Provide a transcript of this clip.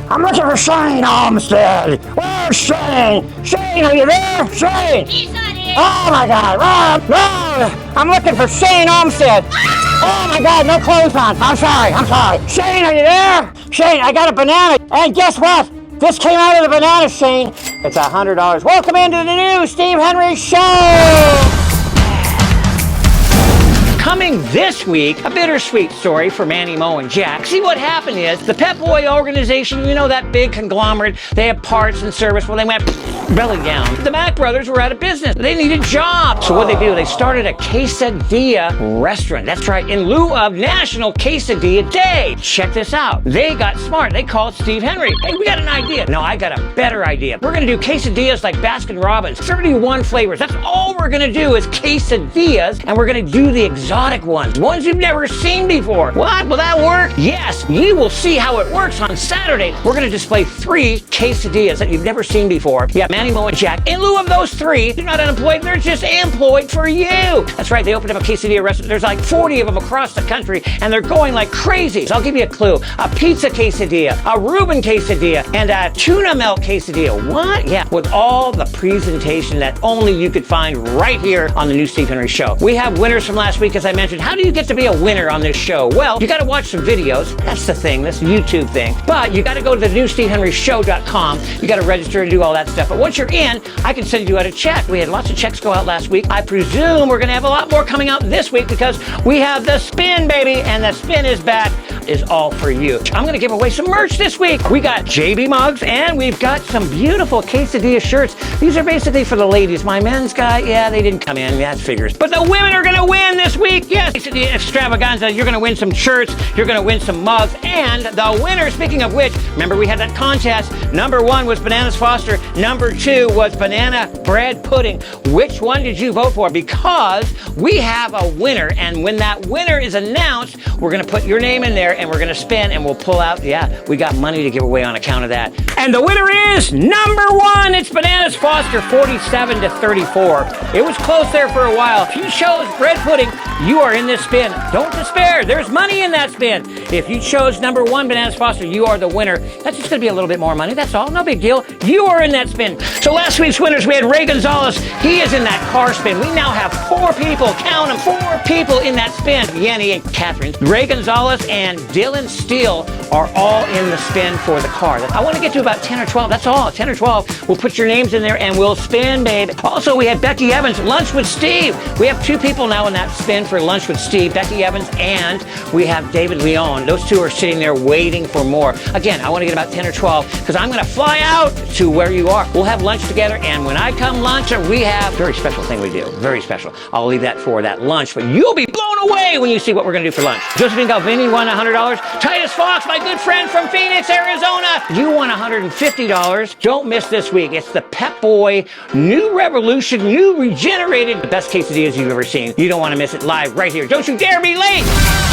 I'm looking for Shane Olmsted. Where's Shane? Shane, are you there? Shane! He's not here. Oh my God, run! Run! I'm looking for Shane Olmsted. Oh my God, no clothes on. I'm sorry. Shane, are you there? Shane, I got a banana. And guess what? This came out of the banana, Shane. It's $100. Welcome into the new Steve Henry Show. Coming this week, a bittersweet story for Manny, Mo, and Jack. See, what happened is the Pep Boy organization, you know, that big conglomerate, they have parts and service. Well, they went belly down. The Mac brothers were out of business. They needed jobs. So what they do, they started a quesadilla restaurant. That's right, in lieu of National Quesadilla Day. Check this out. They got smart. They called Steve Henry. Hey, we got an idea. No, I got a better idea. We're going to do quesadillas like Baskin-Robbins. 31 flavors. That's all we're going to do is quesadillas, and we're going to do the exotic ones you've never seen before. What? Will that work? Yes. You will see how it works on Saturday. We're going to display 3 quesadillas that you've never seen before. Yeah, Manny, Mo, and Jack. In lieu of those 3, they're not unemployed. They're just employed for you. That's right. They opened up a quesadilla restaurant. There's like 40 of them across the country, and they're going like crazy. So I'll give you a clue. A pizza quesadilla, a Reuben quesadilla, and a tuna melt quesadilla. What? Yeah, with all the presentation that only you could find right here on the new Steve Henry Show. We have winners from last week, as I mentioned. How do you get to be a winner on this show? Well, you got to watch some videos. That's the thing. That's the YouTube thing. But you got to go to the newstevehenryshow.com. You got to register and do all that stuff. But once you're in, I can send you out a check. We had lots of checks go out last week. I presume we're going to have a lot more coming out this week because we have the spin, baby, and the spin is back. Is all for you. I'm going to give away some merch this week. We got JB mugs and we've got some beautiful quesadilla shirts. These are basically for the ladies. My men's guy, yeah, they didn't come in. That figures. But the women are going to win this week. Yes, quesadilla extravaganza. You're going to win some shirts. You're going to win some mugs. And the winner, speaking of which, remember we had that contest. Number 1 was Bananas Foster. Number 2 was banana bread pudding. Which one did you vote for? Because we have a winner. And when that winner is announced, we're going to put your name in there and we're going to spin and we'll pull out, yeah, we got money to give away on account of that. And the winner is number 1. It's Bananas Foster, 47 to 34. It was close there for a while. If you chose bread pudding, you are in this spin. Don't despair. There's money in that spin. If you chose number 1, Bananas Foster, you are the winner. That's just going to be a little bit more money. That's all. No big deal. You are in that spin. So last week's winners, we had Ray Gonzalez. He is in that car spin. We now have 4 people. Count them. 4 people in that spin. Yenny and Catherine. Ray Gonzalez and Dylan Steele are all in the spin for the car. I want to get to about 10 or 12. That's all. 10 or 12. We'll put your names in there and we'll spin, babe. Also, we had Becky Evans, Lunch with Steve. We have 2 people now in that spin for Lunch with Steve, Becky Evans, and we have David Leon. Those 2 are sitting there waiting for more. Again, I want to get about 10 or 12 because I'm going to fly out to where you are. We'll have lunch together, and when I come lunch, we have a very special thing we do. Very special. I'll leave that for that lunch, but you'll be blown away when you see what we're going to do for lunch. Josephine Galvini won $100. Titus Fox, my good friend from Phoenix, Arizona, you won $150. Don't miss this week. It's the Pep Boy New Revolution, new regenerated, the best quesadillas you've ever seen. You don't want to miss it live right here. Don't you dare be late.